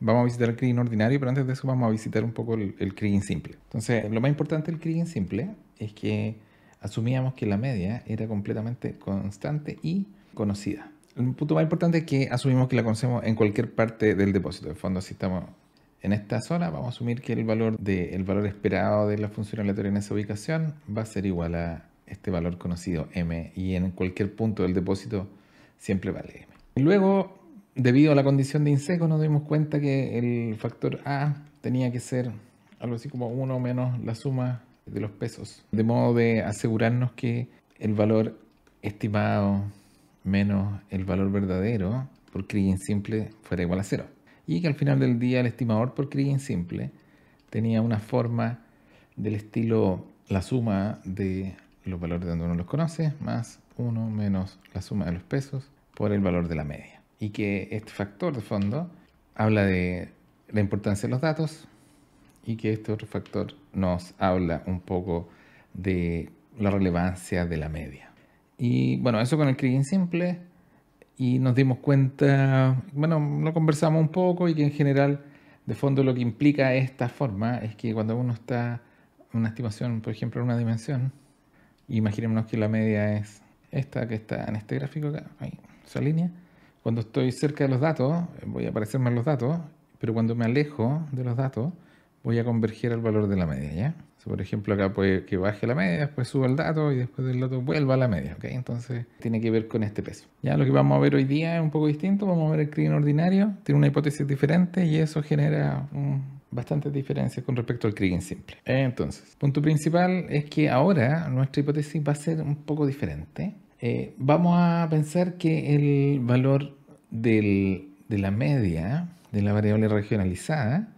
vamos a visitar el Kriging ordinario, pero antes de eso vamos a visitar un poco el Kriging simple. Entonces, lo más importante del Kriging simple es que asumíamos que la media era completamente constante y conocida. El punto más importante es que asumimos que la conocemos en cualquier parte del depósito. De fondo, si estamos en esta zona, vamos a asumir que el valor esperado de la función aleatoria en esa ubicación va a ser igual a este valor conocido m, y en cualquier punto del depósito siempre vale m. Y luego, debido a la condición de INSECO, nos dimos cuenta que el factor a tenía que ser algo así como 1 menos la suma de los pesos, de modo de asegurarnos que el valor estimado menos el valor verdadero por Kriging simple fuera igual a 0. Y que al final del día el estimador por Kriging simple tenía una forma del estilo la suma de los valores donde uno los conoce más 1 menos la suma de los pesos por el valor de la media. Y que este factor de fondo habla de la importancia de los datos y que este otro factor nos habla un poco de la relevancia de la media. Y bueno, eso con el Kriging simple, y nos dimos cuenta, bueno, lo conversamos un poco, y que en general, de fondo, lo que implica esta forma es que cuando uno está en una estimación, por ejemplo, en una dimensión, imaginémonos que la media es esta que está en este gráfico acá, ahí, esa línea. Cuando estoy cerca de los datos, voy a aparecerme en los datos, pero cuando me alejo de los datos, voy a converger al valor de la media, ¿ya? So, por ejemplo, acá puede que baje la media, después suba el dato y después del dato vuelva a la media, ¿ok? Entonces tiene que ver con este peso. Ya lo que vamos a ver hoy día es un poco distinto. Vamos a ver el Kriging ordinario, tiene una hipótesis diferente y eso genera bastantes diferencias con respecto al Kriging simple. Entonces, punto principal es que ahora nuestra hipótesis va a ser un poco diferente. Vamos a pensar que el valor de la media de la variable regionalizada,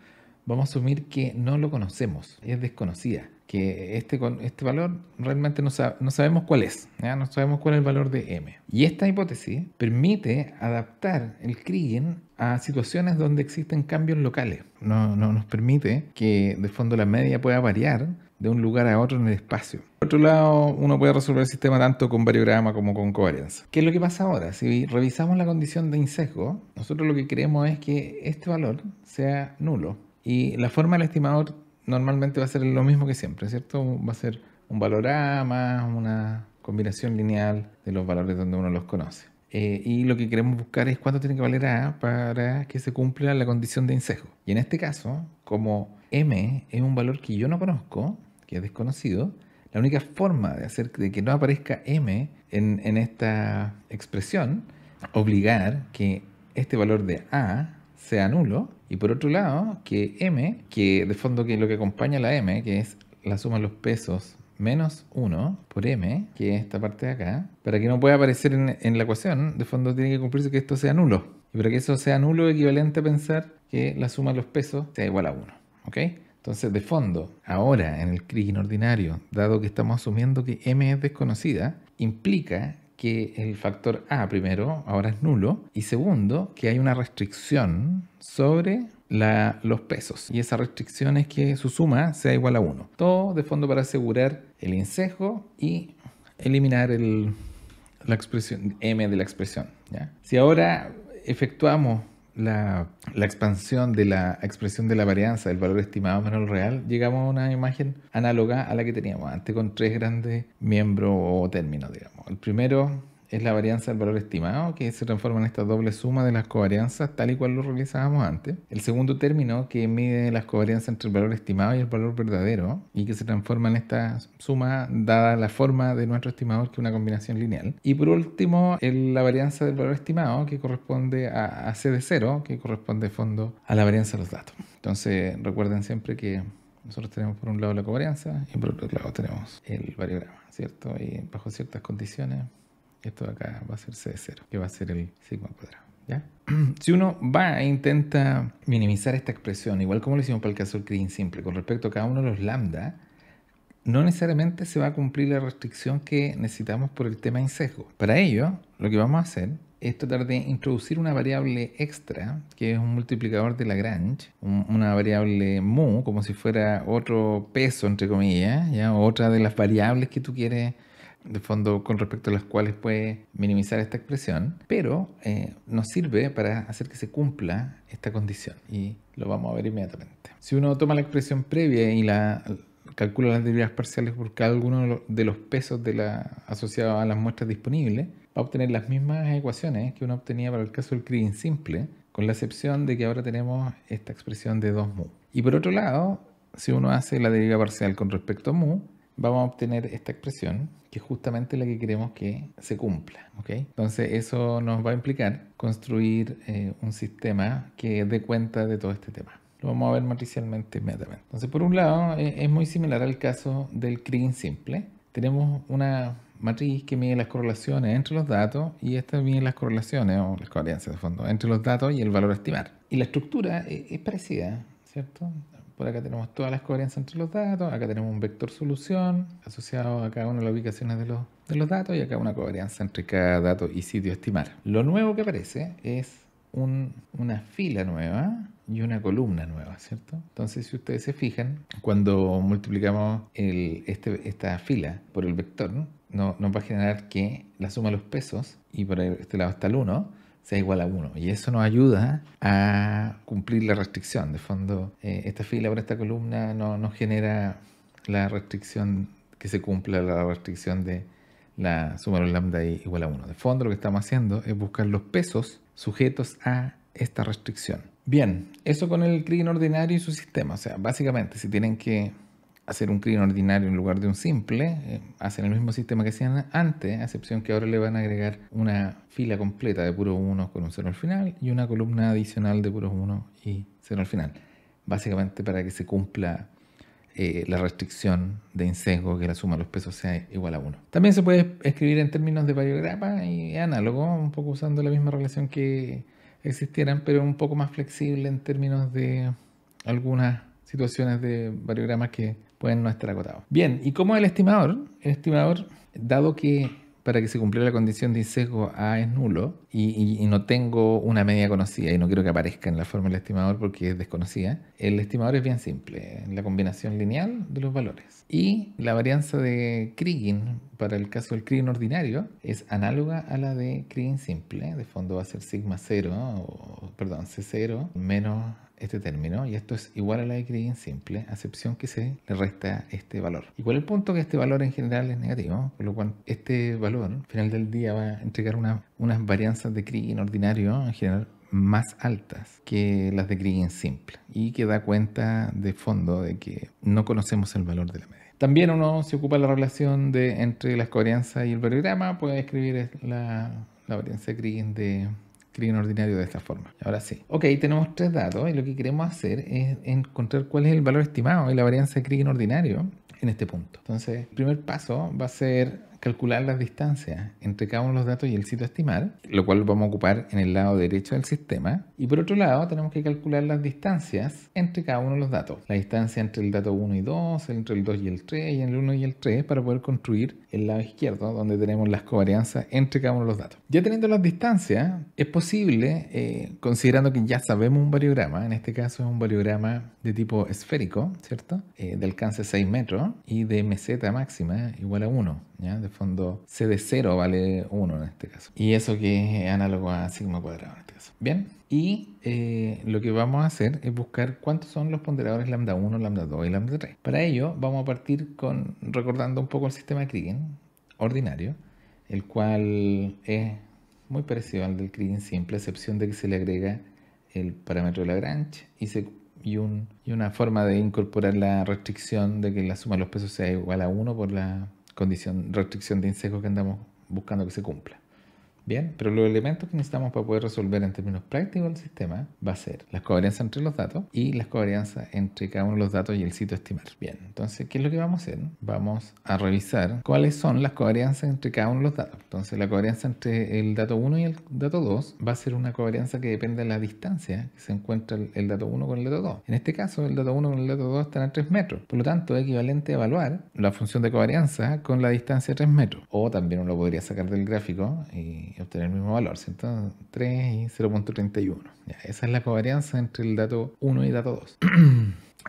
vamos a asumir que no lo conocemos, es desconocida, que este valor realmente no sabemos cuál es, ¿ya? No sabemos cuál es el valor de m. Y esta hipótesis permite adaptar el Kriging a situaciones donde existen cambios locales. No nos permite que de fondo la media pueda variar de un lugar a otro en el espacio. Por otro lado, uno puede resolver el sistema tanto con variograma como con covarianza. ¿Qué es lo que pasa ahora? Si revisamos la condición de INSECO, nosotros lo que queremos es que este valor sea nulo. Y la forma del estimador normalmente va a ser lo mismo que siempre, ¿cierto? Va a ser un valorama, una combinación lineal de los valores donde uno los conoce. Y lo que queremos buscar es cuánto tiene que valer A para que se cumpla la condición de INSECO. Y en este caso, como M es un valor que yo no conozco, que es desconocido, la única forma de hacer de que no aparezca M en esta expresión, obligar que este valor de A sea nulo, y por otro lado, que M, que de fondo que es lo que acompaña a la M, que es la suma de los pesos menos 1 por M, que es esta parte de acá, para que no pueda aparecer en la ecuación, de fondo tiene que cumplirse que esto sea nulo. Y para que eso sea nulo, es equivalente a pensar que la suma de los pesos sea igual a 1. ¿Ok? Entonces, de fondo, ahora en el Kriging ordinario, dado que estamos asumiendo que M es desconocida, implica que el factor A, primero, ahora es nulo, y segundo, que hay una restricción sobre los pesos, y esa restricción es que su suma sea igual a 1. Todo de fondo para asegurar el INSECO y eliminar la expresión M de la expresión, ¿ya? Si ahora efectuamos la expansión de la expresión de la varianza del valor estimado menos el real, llegamos a una imagen análoga a la que teníamos antes, con tres grandes miembros o términos, digamos. El primero es la varianza del valor estimado, que se transforma en esta doble suma de las covarianzas, tal y cual lo realizábamos antes. El segundo término, que mide las covarianzas entre el valor estimado y el valor verdadero, y que se transforma en esta suma dada la forma de nuestro estimador, que es una combinación lineal. Y por último, la varianza del valor estimado, que corresponde a C de 0, que corresponde de fondo a la varianza de los datos. Entonces, recuerden siempre que nosotros tenemos por un lado la covarianza y por otro lado tenemos el variograma, ¿cierto? Y bajo ciertas condiciones, esto de acá va a ser C de 0, que va a ser el sigma cuadrado, ¿ya? Si uno va e intenta minimizar esta expresión, igual como lo hicimos para el caso del Kriging simple, con respecto a cada uno de los lambda, no necesariamente se va a cumplir la restricción que necesitamos por el tema INSECO. Para ello, lo que vamos a hacer es tratar de introducir una variable extra, que es un multiplicador de Lagrange, una variable mu, como si fuera otro peso, entre comillas, ¿ya? Otra de las variables que tú quieres de fondo con respecto a las cuales puede minimizar esta expresión, pero nos sirve para hacer que se cumpla esta condición y lo vamos a ver inmediatamente. Si uno toma la expresión previa y calcula las derivadas parciales por cada uno de los pesos asociados a las muestras disponibles, va a obtener las mismas ecuaciones que uno obtenía para el caso del Kriging simple, con la excepción de que ahora tenemos esta expresión de 2 mu. Y por otro lado, si uno hace la derivada parcial con respecto a mu, vamos a obtener esta expresión, que es justamente la que queremos que se cumpla, ¿ok? Entonces eso nos va a implicar construir un sistema que dé cuenta de todo este tema. Lo vamos a ver matricialmente inmediatamente. Entonces, por un lado, es muy similar al caso del Kriging simple. Tenemos una matriz que mide las correlaciones entre los datos y esta mide las correlaciones o las covariancias de fondo entre los datos y el valor a estimar. Y la estructura es parecida, ¿cierto? Por acá tenemos todas las covariancias entre los datos, acá tenemos un vector solución asociado a cada una de las ubicaciones de los datos y acá una covarianza entre cada dato y sitio a estimar. Lo nuevo que aparece es una fila nueva y una columna nueva, ¿cierto? Entonces, si ustedes se fijan, cuando multiplicamos esta fila por el vector, nos va a generar que la suma de los pesos, y por este lado está el 1, sea igual a 1. Y eso nos ayuda a cumplir la restricción. De fondo, esta fila por esta columna nos genera la restricción, que se cumpla la restricción de la suma de los lambda igual a 1. De fondo, lo que estamos haciendo es buscar los pesos sujetos a esta restricción. Bien, eso con el Kriging ordinario y su sistema. O sea, básicamente, si tienen que hacer un Kriging ordinario en lugar de un simple, hacen el mismo sistema que hacían antes, a excepción que ahora le van a agregar una fila completa de puros 1 con un 0 al final y una columna adicional de puros 1 y 0 al final. Básicamente para que se cumpla la restricción de insesgo, que la suma de los pesos sea igual a 1. También se puede escribir en términos de variograma y análogo, un poco usando la misma relación que existieran, pero un poco más flexible en términos de algunas situaciones de variogramas que pueden no estar acotados. Bien, ¿y cómo es el estimador? El estimador, dado que para que se cumpla la condición de insesgo A es nulo y no tengo una media conocida y no quiero que aparezca en la fórmula del estimador porque es desconocida, el estimador es bien simple, la combinación lineal de los valores. Y la varianza de Kriging para el caso del Kriging ordinario es análoga a la de Kriging simple. De fondo va a ser sigma 0, C0 menos este término, y esto es igual a la de Kriging simple, a excepción que se le resta este valor. ¿Y cuál es el punto? Que este valor en general es negativo, por lo cual este valor al final del día va a entregar unas varianzas de Kriging ordinario en general más altas que las de Kriging simple, y que da cuenta de fondo de que no conocemos el valor de la media. También uno se ocupa de la relación entre las covarianzas y el variograma, puede escribir la varianza de Kriging ordinario de esta forma. Ahora sí. Ok, tenemos 3 datos y lo que queremos hacer es encontrar cuál es el valor estimado y la varianza de Kriging ordinario en este punto. Entonces, el primer paso va a ser calcular las distancias entre cada uno de los datos y el sitio a estimar, lo cual vamos a ocupar en el lado derecho del sistema. Y por otro lado, tenemos que calcular las distancias entre cada uno de los datos. La distancia entre el dato 1 y 2, entre el 2 y el 3, y el 1 y el 3, para poder construir el lado izquierdo, donde tenemos las covarianzas entre cada uno de los datos. Ya teniendo las distancias, es posible, considerando que ya sabemos un variograma, en este caso es un variograma de tipo esférico, ¿cierto? De alcance 6 metros y de meseta máxima igual a 1, ¿ya? De fondo, C de 0 vale 1 en este caso. Y eso que es análogo a sigma cuadrado en este caso. Bien, y lo que vamos a hacer es buscar cuántos son los ponderadores lambda 1, lambda 2 y lambda 3. Para ello, vamos a partir recordando un poco el sistema de Kriging ordinario, el cual es muy parecido al del Kriging simple, a excepción de que se le agrega el parámetro de Lagrange y una forma de incorporar la restricción de que la suma de los pesos sea igual a 1 por la restricción de insesgo que andamos buscando que se cumpla. Bien, pero los elementos que necesitamos para poder resolver en términos prácticos el sistema va a ser las covarianzas entre los datos y las covarianzas entre cada uno de los datos y el sitio a estimar. Bien, entonces, ¿qué es lo que vamos a hacer? Vamos a revisar cuáles son las covarianzas entre cada uno de los datos. Entonces, la covarianza entre el dato 1 y el dato 2 va a ser una covarianza que depende de la distancia que se encuentra el dato 1 con el dato 2. En este caso, el dato 1 con el dato 2 están a 3 metros. Por lo tanto, es equivalente a evaluar la función de covarianza con la distancia de 3 metros. O también uno lo podría sacar del gráfico y obtener el mismo valor, ¿cierto? 3 y 0.31. Ya, esa es la covarianza entre el dato 1 y el dato 2.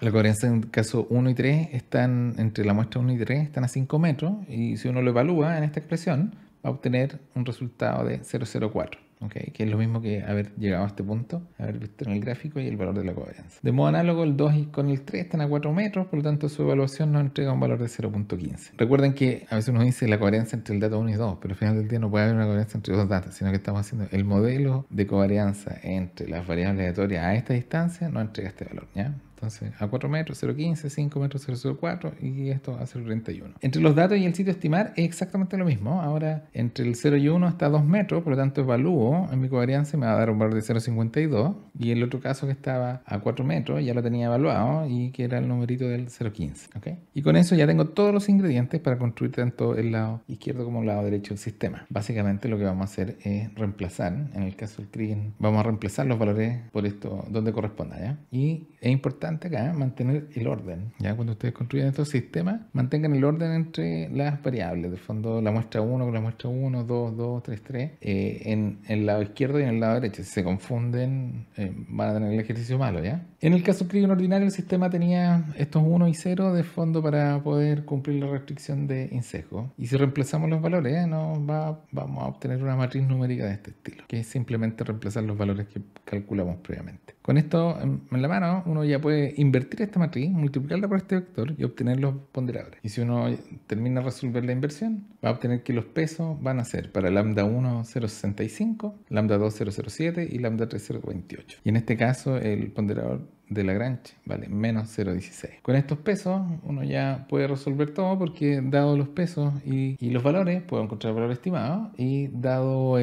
La covarianza en caso 1 y 3 están, entre la muestra 1 y 3 están a 5 metros, y si uno lo evalúa en esta expresión, va a obtener un resultado de 0,04. ¿Okay? Que es lo mismo que haber llegado a este punto, haber visto en el gráfico y el valor de la covarianza. De modo análogo, el 2 con el 3 están a 4 metros, por lo tanto su evaluación nos entrega un valor de 0,15. Recuerden que a veces uno dice la covarianza entre el dato 1 y 2, pero al final del día no puede haber una covarianza entre dos datos, sino que estamos haciendo el modelo de covarianza entre las variables aleatorias a esta distancia, nos entrega este valor, ¿ya? Entonces, a 4 metros 0,15, 5 metros 0,04 y esto a 0,31. Entre los datos y el sitio estimar es exactamente lo mismo. Ahora, entre el 0 y 1 está a 2 metros, por lo tanto evalúo en mi covarianza y me va a dar un valor de 0,52. Y el otro caso que estaba a 4 metros ya lo tenía evaluado y que era el numerito del 0,15. ¿Okay? Y con eso ya tengo todos los ingredientes para construir tanto el lado izquierdo como el lado derecho del sistema. Básicamente lo que vamos a hacer es reemplazar, en el caso del Kriging, vamos a reemplazar los valores por esto donde corresponda, ¿ya? Y es importante acá mantener el orden, ¿ya? Cuando ustedes construyen estos sistemas, mantengan el orden entre las variables, de fondo la muestra 1 con la muestra 1, 2, 2, 3, 3, en el lado izquierdo y en el lado derecho. Si se confunden, van a tener el ejercicio malo, ¿ya? En el caso Kriging ordinario, el sistema tenía estos 1 y 0 de fondo para poder cumplir la restricción de INSEJO. Y si reemplazamos los valores, vamos a obtener una matriz numérica de este estilo, que es simplemente reemplazar los valores que calculamos previamente. Con esto en la mano, uno ya puede invertir esta matriz, multiplicarla por este vector y obtener los ponderadores. Y si uno termina de resolver la inversión, va a obtener que los pesos van a ser para lambda 1 0,65, lambda 2 0,07 y lambda 3 0,28. Y en este caso el ponderador de Lagrange vale menos 0,16. Con estos pesos uno ya puede resolver todo, porque dado los pesos y los valores, puedo encontrar el valor estimado, y dado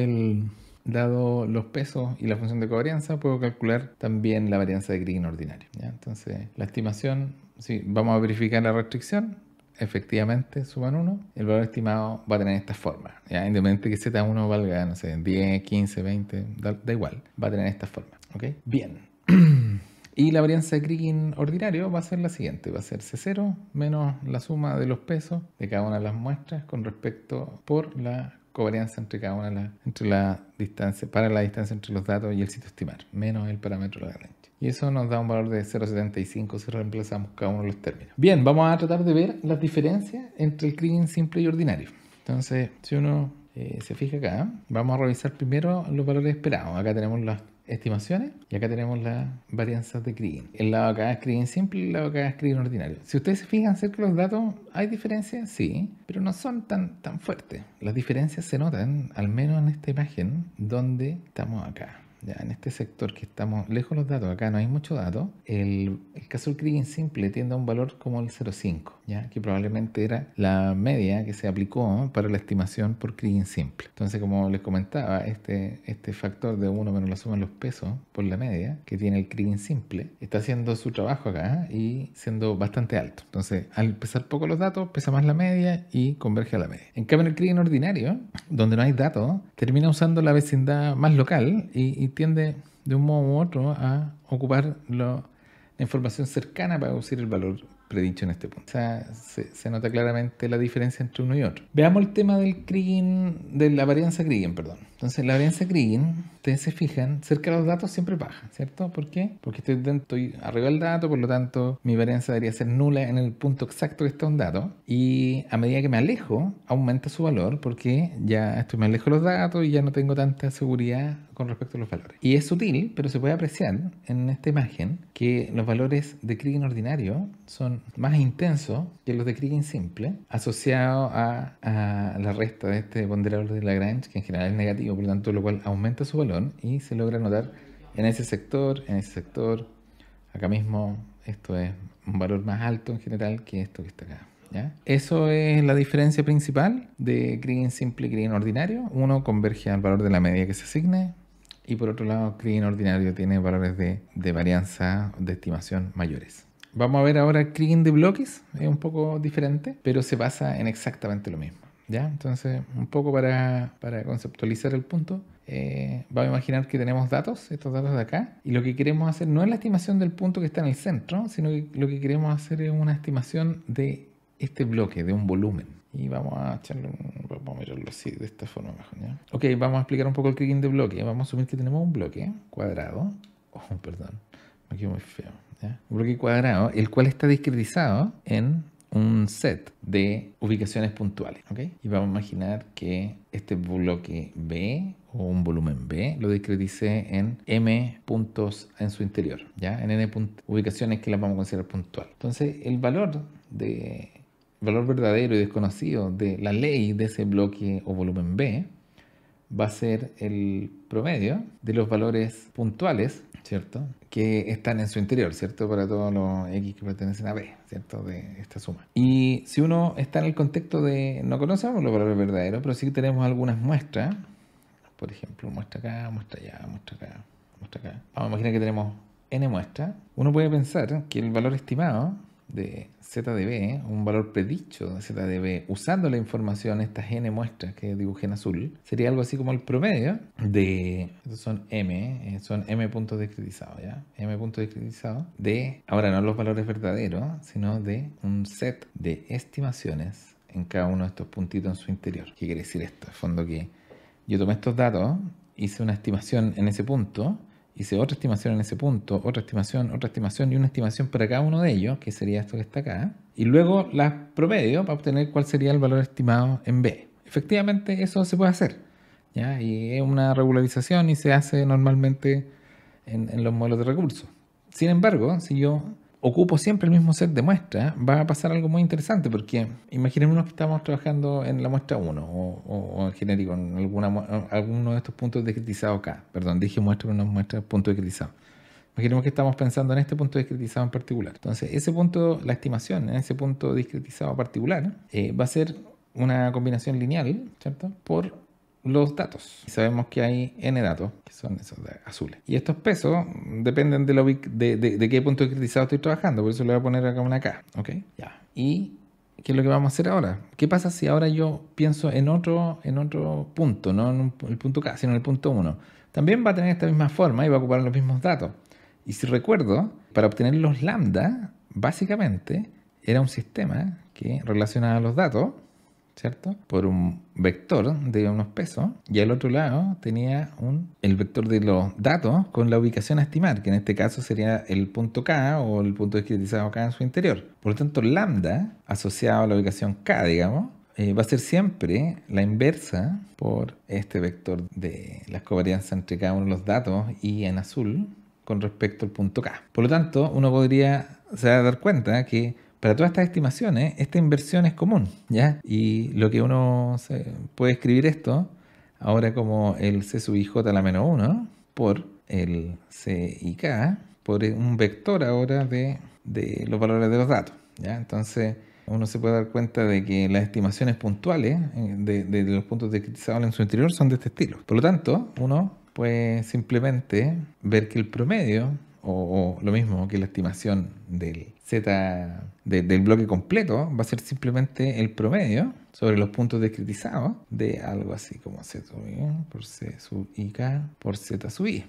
los pesos y la función de covarianza, puedo calcular también la varianza de Kriging ordinario, ¿ya? Entonces, la estimación, si vamos a verificar la restricción, efectivamente suman 1, el valor estimado va a tener esta forma, ¿ya? Independiente que Z1 valga, no sé, 10, 15, 20, da igual, va a tener esta forma, ¿ok? Bien. Y la varianza de Kriging ordinario va a ser la siguiente, va a ser C0 menos la suma de los pesos de cada una de las muestras con respecto por la covarianza entre cada una entre la distancia, para la distancia entre los datos y el sitio estimar, menos el parámetro de Lagrange. Y eso nos da un valor de 0,75 si reemplazamos cada uno de los términos. Bien, vamos a tratar de ver las diferencias entre el Kriging simple y ordinario. Entonces, si uno se fija acá, vamos a revisar primero los valores esperados. Acá tenemos las estimaciones y acá tenemos las varianzas de Kriging. El lado acá es Kriging simple y el lado acá es Kriging ordinario. Si ustedes se fijan cerca de los datos, ¿hay diferencias? Sí, pero no son tan fuertes. Las diferencias se notan, al menos en esta imagen, donde estamos acá. Ya, en este sector que estamos lejos de los datos, acá no hay mucho dato, el caso del Kriging simple tiende a un valor como el 0,5, ¿ya? Que probablemente era la media que se aplicó para la estimación por Kriging simple. Entonces, como les comentaba, este factor de 1 menos la suma de los pesos por la media que tiene el Kriging simple está haciendo su trabajo acá y siendo bastante alto. Entonces, al pesar poco los datos, pesa más la media y converge a la media. En cambio, en el Kriging ordinario, donde no hay datos, termina usando la vecindad más local y tiende de un modo u otro a ocupar la información cercana para producir el valor predicho en este punto. O sea, se nota claramente la diferencia entre uno y otro. Veamos el tema del Kriging, de la varianza Kriging, perdón. Entonces, la varianza Kriging, ustedes se fijan, cerca de los datos siempre baja, ¿cierto? ¿Por qué? Porque estoy arriba del dato, por lo tanto, mi varianza debería ser nula en el punto exacto que está un dato. Y a medida que me alejo, aumenta su valor, porque ya estoy más lejos de los datos y ya no tengo tanta seguridad con respecto a los valores. Y es sutil, pero se puede apreciar en esta imagen que los valores de Kriging ordinario son más intensos que los de Kriging simple, asociado a la resta de este ponderador de Lagrange, que en general es negativo, por lo tanto, lo cual aumenta su valor y se logra notar en ese sector, acá mismo. Esto es un valor más alto en general que esto que está acá, ¿ya? Eso es la diferencia principal de Kriging simple y Kriging ordinario. Uno converge al valor de la media que se asigne, y por otro lado, Kriging ordinario tiene valores de varianza de estimación mayores. Vamos a ver ahora Kriging de bloques, es un poco diferente, pero se basa en exactamente lo mismo, ¿ya? Entonces, un poco para conceptualizar el punto, vamos a imaginar que tenemos datos, estos datos de acá, y lo que queremos hacer no es la estimación del punto que está en el centro, sino que lo que queremos hacer es una estimación de este bloque, de un volumen. Y vamos a mirarlo así, de esta forma mejor, ¿ya? Ok, vamos a explicar un poco el Kriging de bloque. Vamos a asumir que tenemos un bloque cuadrado. Oh, perdón, me quedo muy feo. ¿ya? Un bloque cuadrado, el cual está discretizado en un set de ubicaciones puntuales, ¿ok? Y vamos a imaginar que este bloque B o un volumen B lo discretice en m puntos en su interior, ¿ya? En n ubicaciones que las vamos a considerar puntual. Entonces, el valor verdadero y desconocido de la ley de ese bloque o volumen B va a ser el promedio de los valores puntuales, ¿cierto? Que están en su interior, ¿cierto? Para todos los X que pertenecen a B, ¿cierto? De esta suma. Y si uno está en el contexto de, no conocemos los valores verdaderos, pero sí tenemos algunas muestras, por ejemplo, muestra acá, muestra allá, muestra acá, muestra acá. Vamos a imaginar que tenemos n muestras. Uno puede pensar que el valor estimado de z de b, un valor predicho de z de b, usando la información, estas n muestras que dibujé en azul, sería algo así como el promedio de, estos son m puntos discretizados, ¿ya? M puntos discretizados de, ahora no los valores verdaderos, sino de un set de estimaciones en cada uno de estos puntitos en su interior. ¿Qué quiere decir esto? En fondo que yo tomé estos datos, hice una estimación en ese punto, hice otra estimación en ese punto, otra estimación y una estimación para cada uno de ellos, que sería esto que está acá, y luego las promedio para obtener cuál sería el valor estimado en B. Efectivamente, eso se puede hacer, ¿ya? Y es una regularización y se hace normalmente en los modelos de recursos. Sin embargo, si yo ocupo siempre el mismo set de muestras, va a pasar algo muy interesante, porque imaginémonos que estamos trabajando en la muestra 1 o en genérico, en alguno de estos puntos discretizados acá. Perdón, dije muestra, pero no muestra punto discretizado. Imaginemos que estamos pensando en este punto discretizado en particular. Entonces, ese punto, la estimación en ese punto discretizado particular va a ser una combinación lineal, ¿cierto? Por los datos. Sabemos que hay n datos, que son esos de azules. Y estos pesos dependen de qué punto discretizado estoy trabajando, por eso le voy a poner acá una K, ¿ok? Ya. ¿Y qué es lo que vamos a hacer ahora? ¿Qué pasa si ahora yo pienso en otro punto, no en el punto K, sino en el punto 1? También va a tener esta misma forma y va a ocupar los mismos datos. Y si recuerdo, para obtener los lambda, básicamente era un sistema que relacionaba los datos, ¿cierto? Por un vector de unos pesos, y al otro lado tenía el vector de los datos con la ubicación a estimar, que en este caso sería el punto K o el punto discretizado K en su interior. Por lo tanto, lambda asociado a la ubicación K, digamos, va a ser siempre la inversa por este vector de las covarianzas entre cada uno de los datos y en azul con respecto al punto K. Por lo tanto, uno se va a dar cuenta que para todas estas estimaciones, esta inversión es común, ¿ya? Y lo que uno puede escribir esto ahora como el C sub I J a la menos 1 por el C I K, por un vector ahora de los valores de los datos, ¿ya? Entonces, uno se puede dar cuenta de que las estimaciones puntuales de los puntos discretizados en su interior son de este estilo. Por lo tanto, uno puede simplemente ver que el promedio, o lo mismo que la estimación del Z del bloque completo, va a ser simplemente el promedio sobre los puntos discretizados de algo así como Z sub I por C sub IK por Z sub I.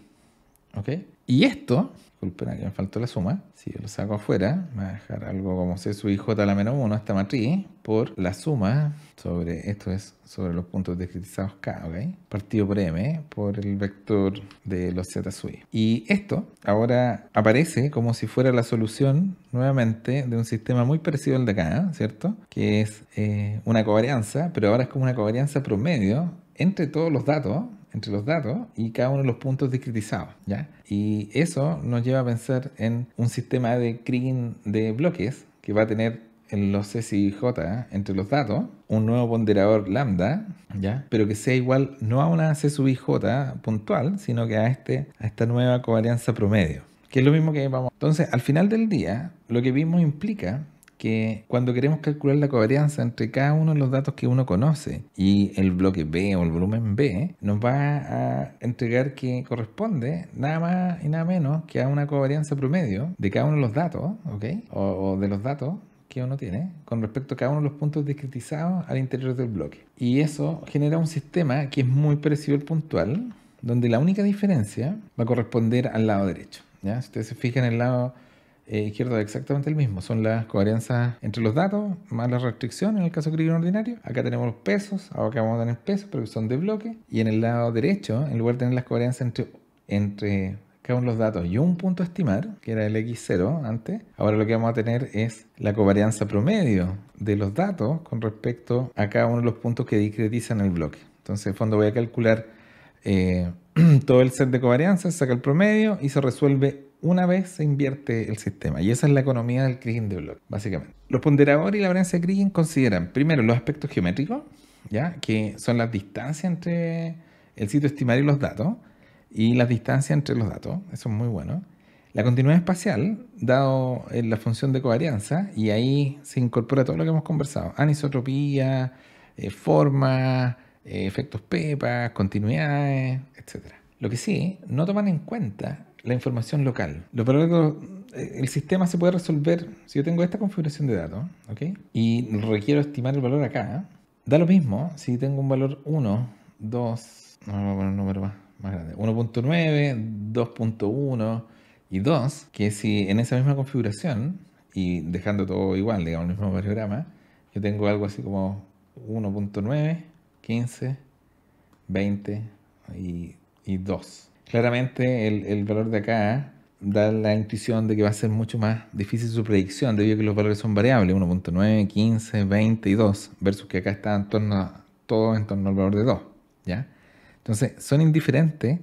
¿Ok? Y esto, disculpen que me faltó la suma, si yo lo saco afuera, me va a dejar algo como C sub IJ a la menos 1, esta matriz, por la suma sobre, esto es sobre los puntos discretizados K, ¿ok? Partido por M, por el vector de los Z sub I. Y esto ahora aparece como si fuera la solución, nuevamente, de un sistema muy parecido al de acá, ¿cierto? Que es una covarianza, pero ahora es como una covarianza promedio entre todos los datos, entre los datos y cada uno de los puntos discretizados, ¿ya? Y eso nos lleva a pensar en un sistema de Kriging de bloques que va a tener en los C y J entre los datos un nuevo ponderador lambda, ¿ya? Pero que sea igual no a una C sub IJ puntual, sino que a esta nueva covarianza promedio, que es lo mismo que vamos. Entonces, al final del día, lo que vimos implica que cuando queremos calcular la covarianza entre cada uno de los datos que uno conoce y el bloque B o el volumen B, nos va a entregar que corresponde nada más y nada menos que a una covarianza promedio de cada uno de los datos, ¿ok? O de los datos que uno tiene con respecto a cada uno de los puntos discretizados al interior del bloque. Y eso genera un sistema que es muy parecido al puntual, donde la única diferencia va a corresponder al lado derecho, ¿ya? Si ustedes se fijan en el lado izquierdo es exactamente el mismo. Son las covarianzas entre los datos más la restricción en el caso Kriging ordinario. Acá tenemos los pesos, acá vamos a tener pesos, pero que son de bloque. Y en el lado derecho, en lugar de tener las covarianzas entre cada uno de los datos y un punto a estimar, que era el X0 antes. Ahora lo que vamos a tener es la covarianza promedio de los datos con respecto a cada uno de los puntos que discretizan el bloque. Entonces, en fondo voy a calcular todo el set de covarianzas, saca el promedio y se resuelve una vez se invierte el sistema. Y esa es la economía del kriging de bloque, básicamente. Los ponderadores y la varianza de kriging consideran primero los aspectos geométricos, ¿ya? Que son las distancias entre el sitio estimar y los datos, y las distancias entre los datos. Eso es muy bueno. La continuidad espacial, dado en la función de covarianza, y ahí se incorpora todo lo que hemos conversado: anisotropía, formas, efectos PEPA, continuidades, etc. Lo que sí, no toman en cuenta la información local. El sistema se puede resolver si yo tengo esta configuración de datos, ¿ok? Y requiero estimar el valor acá. Da lo mismo si tengo un valor 1, 2, no, voy a poner un número más grande, 1.9, 2.1 y 2, que si en esa misma configuración, y dejando todo igual, digamos, el mismo variograma, yo tengo algo así como 1.9, 15, 20 y 2. Claramente el valor de acá da la intuición de que va a ser mucho más difícil su predicción, debido a que los valores son variables, 1.9, 15, 20 y 2, versus que acá está todo en torno al valor de 2, ¿ya? Entonces, son indiferentes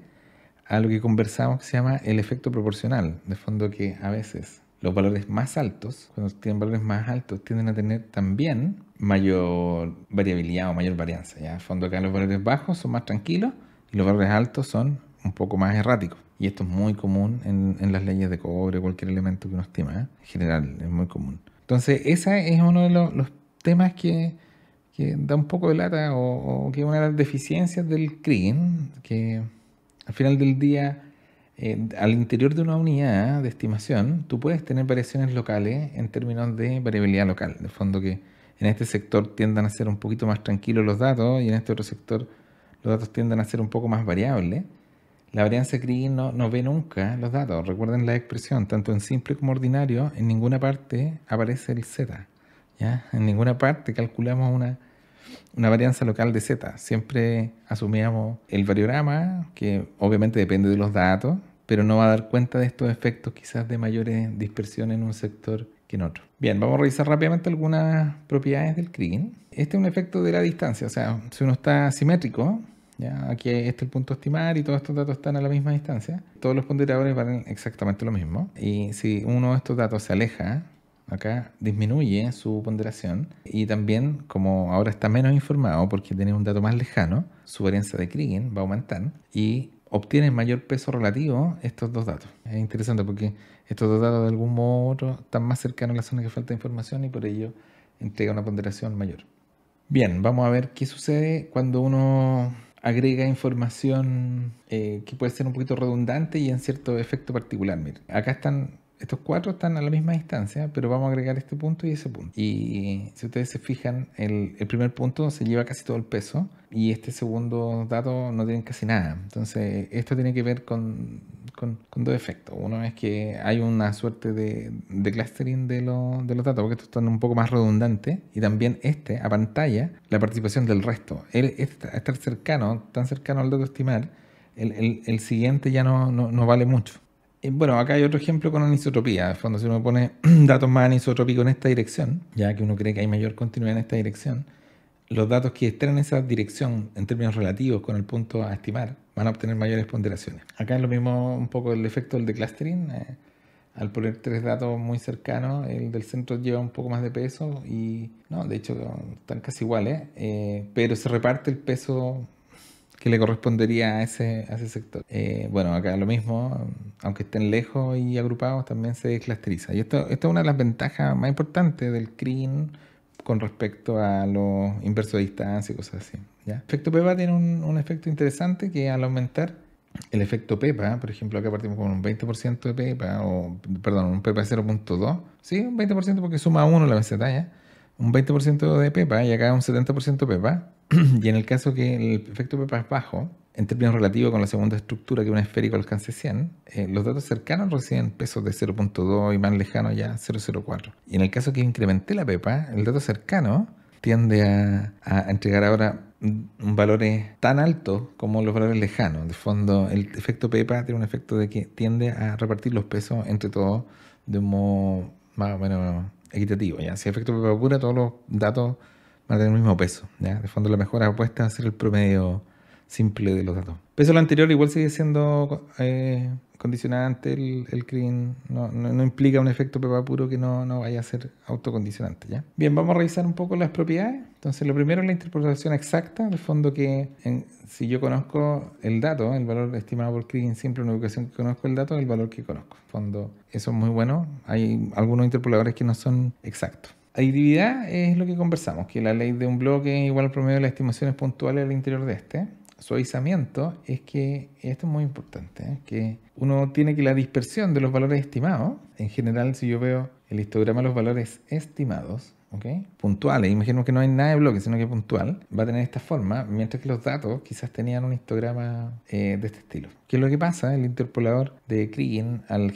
a lo que conversamos que se llama el efecto proporcional. De fondo, que a veces los valores más altos, cuando tienen valores más altos, tienden a tener también mayor variabilidad o mayor varianza, ¿ya? De fondo, acá los valores bajos son más tranquilos y los valores altos son un poco más erráticos. Y esto es muy común en las leyes de cobre, cualquier elemento que uno estima, ¿eh? En general, es muy común. Entonces, ese es uno de los temas que da un poco de lata, o que es una de las deficiencias del kriging, que al final del día, al interior de una unidad de estimación, tú puedes tener variaciones locales en términos de variabilidad local. De fondo, que en este sector tiendan a ser un poquito más tranquilos los datos y en este otro sector los datos tienden a ser un poco más variables. La varianza de kriging no ve nunca los datos. Recuerden la expresión, tanto en simple como ordinario, en ninguna parte aparece el z, ¿ya? En ninguna parte calculamos una varianza local de z. Siempre asumíamos el variograma, que obviamente depende de los datos, pero no va a dar cuenta de estos efectos quizás de mayores dispersión en un sector que en otro. Bien, vamos a revisar rápidamente algunas propiedades del kriging. Este es un efecto de la distancia, o sea, si uno está simétrico, ¿ya? Aquí este es el punto a estimar y todos estos datos están a la misma distancia, todos los ponderadores valen exactamente lo mismo. Y si uno de estos datos se aleja, acá disminuye su ponderación, y también, como ahora está menos informado porque tiene un dato más lejano, su varianza de kriging va a aumentar y obtienen mayor peso relativo estos dos datos. Es interesante porque estos dos datos de algún modo u otro están más cercanos a la zona que falta información y por ello entrega una ponderación mayor. Bien, vamos a ver qué sucede cuando uno agrega información que puede ser un poquito redundante y en cierto efecto particular. Miren, acá estos cuatro están a la misma distancia, pero vamos a agregar este punto y ese punto. Y si ustedes se fijan, el primer punto se lleva casi todo el peso y este segundo dato no tiene casi nada. Entonces, esto tiene que ver con dos efectos. Uno es que hay una suerte de clustering de los datos, porque estos están un poco más redundantes, y también a pantalla la participación del resto. Estar cercano, tan cercano al dato a estimar, el siguiente ya no vale mucho. Bueno, acá hay otro ejemplo con anisotropía. De fondo, si uno pone datos más anisotrópicos en esta dirección, ya que uno cree que hay mayor continuidad en esta dirección, los datos que estén en esa dirección en términos relativos con el punto a estimar van a obtener mayores ponderaciones. Acá es lo mismo un poco el efecto del de clustering. Al poner tres datos muy cercanos, el del centro lleva un poco más de peso y, no, de hecho, están casi iguales, pero se reparte el peso que le correspondería a ese sector. Bueno, acá lo mismo, aunque estén lejos y agrupados, también se clusteriza. Y esto es una de las ventajas más importantes del kriging con respecto a los inversos de distancia y cosas así, ¿ya? El efecto PEPA tiene un efecto interesante, que al aumentar el efecto PEPA, por ejemplo, acá partimos con un 20% de PEPA, un PEPA de 0.2, sí, un 20% porque suma 1 la meseta, ¿ya? Un 20% de PEPA y acá un 70% PEPA. Y en el caso que el efecto PEPA es bajo, en términos relativos con la segunda estructura, que es un esférico alcance 100, los datos cercanos reciben pesos de 0.2 y más lejanos ya 0.04. Y en el caso que incrementé la PEPA, el dato cercano tiende a entregar ahora valores tan altos como los valores lejanos. De fondo, el efecto Pepa tiene un efecto de que tiende a repartir los pesos entre todos de un modo más o menos equitativo, ¿ya? Si hay efecto Pepa pura, todos los datos van a tener el mismo peso, ¿ya? De fondo, la mejor apuesta va a ser el promedio simple de los datos. Pese a lo anterior, igual sigue siendo condicionante el CRIN, no implica un efecto Pepa puro que no vaya a ser autocondicionante, ¿ya? Bien, vamos a revisar un poco las propiedades. Entonces, lo primero es la interpolación exacta, de fondo que si yo conozco el dato, el valor estimado por CRIN simple en una ubicación que conozco el dato, es el valor que conozco. De fondo, eso es muy bueno. Hay algunos interpoladores que no son exactos. Aditividad es lo que conversamos, que la ley de un bloque es igual al promedio de las estimaciones puntuales al interior de este. Suavizamiento es que, esto es muy importante, que uno tiene que la dispersión de los valores estimados, en general si yo veo el histograma de los valores estimados, ¿okay? Puntuales, imagino que no hay nada de bloque, sino que puntual, va a tener esta forma, mientras que los datos quizás tenían un histograma de este estilo. ¿Qué es lo que pasa? El interpolador de Kriging, al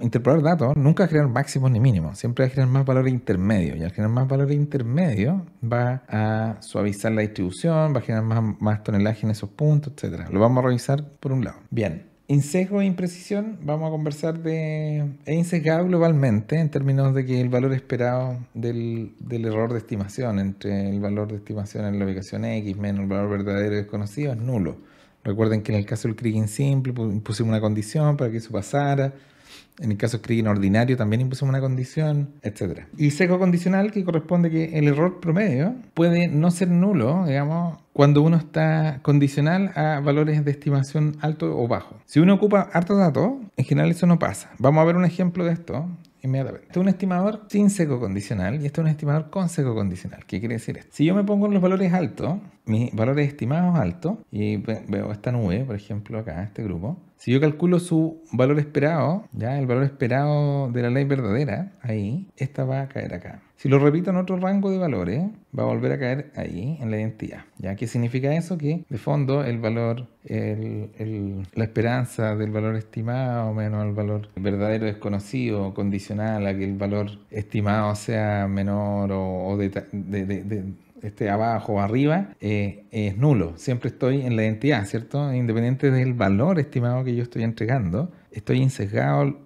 interpolar datos, nunca va a generar máximos ni mínimos, siempre va a generar más valores intermedios, y al generar más valores intermedios va a suavizar la distribución, va a generar más tonelaje en esos puntos, etc. Lo vamos a revisar por un lado. Bien. En sesgo e imprecisión vamos a conversar de... Es insesgado globalmente en términos de que el valor esperado del error de estimación entre el valor de estimación en la ubicación X menos el valor verdadero desconocido es nulo. Recuerden que en el caso del Kriging simple pusimos una condición para que eso pasara. En el caso del Kriging ordinario también impusimos una condición, etc. Y sesgo condicional, que corresponde que el error promedio puede no ser nulo, digamos, cuando uno está condicional a valores de estimación alto o bajo. Si uno ocupa hartos datos, en general eso no pasa. Vamos a ver un ejemplo de esto inmediatamente. Este es un estimador sin sesgo condicional y este es un estimador con sesgo condicional. ¿Qué quiere decir esto? Si yo me pongo en los valores altos, mis valores estimados altos, y veo esta nube, por ejemplo, acá, este grupo, si yo calculo su valor esperado, ya el valor esperado de la ley verdadera, ahí, esta va a caer acá. Si lo repito en otro rango de valores, va a volver a caer ahí, en la identidad. ¿Ya? ¿Qué significa eso? Que de fondo el valor, la esperanza del valor estimado menos el valor verdadero desconocido, condicional a que el valor estimado sea menor o esté abajo o arriba, es nulo. Siempre estoy en la identidad, ¿cierto? Independiente del valor estimado que yo estoy entregando, estoy insesgado,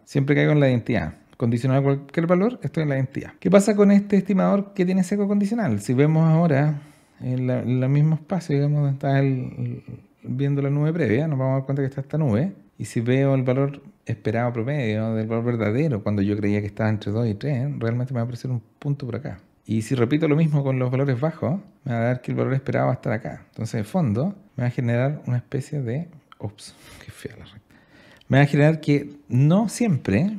siempre caigo en la identidad. Condicional a cualquier valor, estoy en la identidad. ¿Qué pasa con este estimador que tiene sesgo condicional? Si vemos ahora en el mismo espacio, digamos, donde está viendo la nube previa, nos vamos a dar cuenta que está esta nube. Y si veo el valor esperado promedio del valor verdadero, cuando yo creía que estaba entre 2 y 3, realmente me va a aparecer un punto por acá. Y si repito lo mismo con los valores bajos, me va a dar que el valor esperado va a estar acá. Entonces, de fondo, me va a generar una especie de... Ups, qué fea la recta. Me va a generar que no siempre...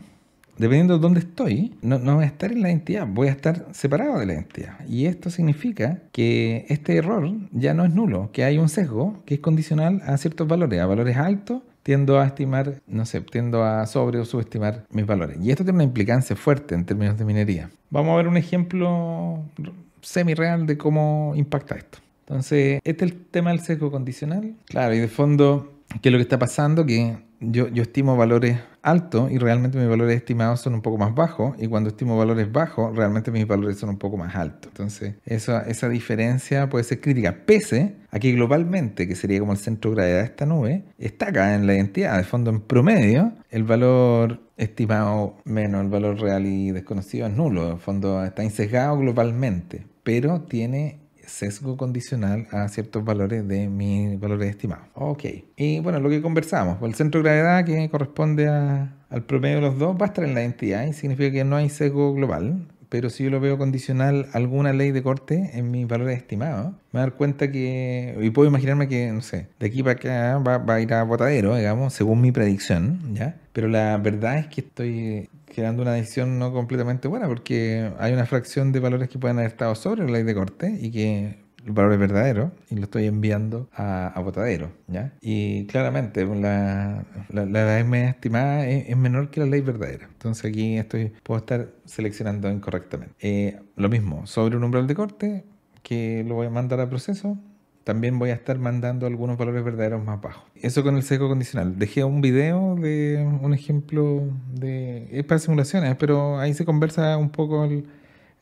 Dependiendo de dónde estoy, no voy a estar en la identidad, voy a estar separado de la identidad. Y esto significa que este error ya no es nulo, que hay un sesgo que es condicional a ciertos valores. A valores altos tiendo a estimar, no sé, tiendo a sobre o subestimar mis valores. Y esto tiene una implicancia fuerte en términos de minería. Vamos a ver un ejemplo semi-real de cómo impacta esto. Entonces, este es el tema del sesgo condicional. Claro, y de fondo, ¿qué es lo que está pasando? Que yo estimo valores altos y realmente mis valores estimados son un poco más bajos, y cuando estimo valores bajos, realmente mis valores son un poco más altos. Entonces, esa diferencia puede ser crítica, pese a que globalmente, que sería como el centro de gravedad de esta nube, está acá en la identidad. De fondo, en promedio, el valor estimado menos el valor real y desconocido es nulo. De fondo, está insesgado globalmente, pero tiene sesgo condicional a ciertos valores de mis valores estimados. Ok. Y bueno, lo que conversamos, el centro de gravedad que corresponde al promedio de los dos va a estar en la identidad y significa que no hay sesgo global. Pero si yo lo veo condicional a alguna ley de corte en mis valores estimados, me voy a dar cuenta que, y puedo imaginarme que, no sé, de aquí para acá va a ir a botadero, digamos, según mi predicción, ¿ya? Pero la verdad es que estoy generando una decisión no completamente buena, porque hay una fracción de valores que pueden haber estado sobre la ley de corte y que el valor es verdadero y lo estoy enviando a botadero, ¿ya? Y claramente la ley media estimada es menor que la ley verdadera. Entonces aquí puedo estar seleccionando incorrectamente. Lo mismo, sobre un umbral de corte que lo voy a mandar a proceso, también voy a estar mandando algunos valores verdaderos más bajos. Eso con el sesgo condicional. Dejé un video de un ejemplo es para simulaciones, pero ahí se conversa un poco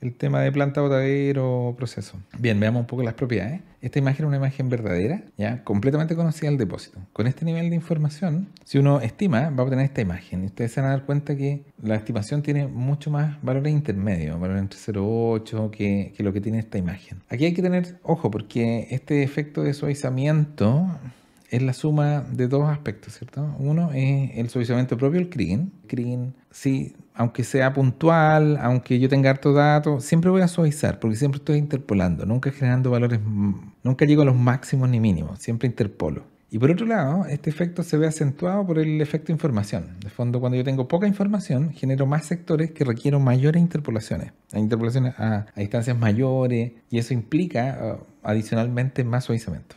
el tema de planta, botadero, proceso. Bien, veamos un poco las propiedades. Esta imagen es una imagen verdadera, ya completamente conocida del depósito. Con este nivel de información, si uno estima, va a obtener esta imagen. Y ustedes se van a dar cuenta que la estimación tiene mucho más valores intermedios, valores entre 0,8 que lo que tiene esta imagen. Aquí hay que tener ojo porque este efecto de suavizamiento es la suma de dos aspectos, ¿cierto? Uno es el suavizamiento propio, el kriging. Kriging, sí, aunque sea puntual, aunque yo tenga harto datos, siempre voy a suavizar, porque siempre estoy interpolando, nunca generando valores, nunca llego a los máximos ni mínimos, siempre interpolo. Y por otro lado, este efecto se ve acentuado por el efecto información. De fondo, cuando yo tengo poca información, genero más sectores que requieren mayores interpolaciones. Hay interpolaciones a distancias mayores, y eso implica adicionalmente más suavizamiento.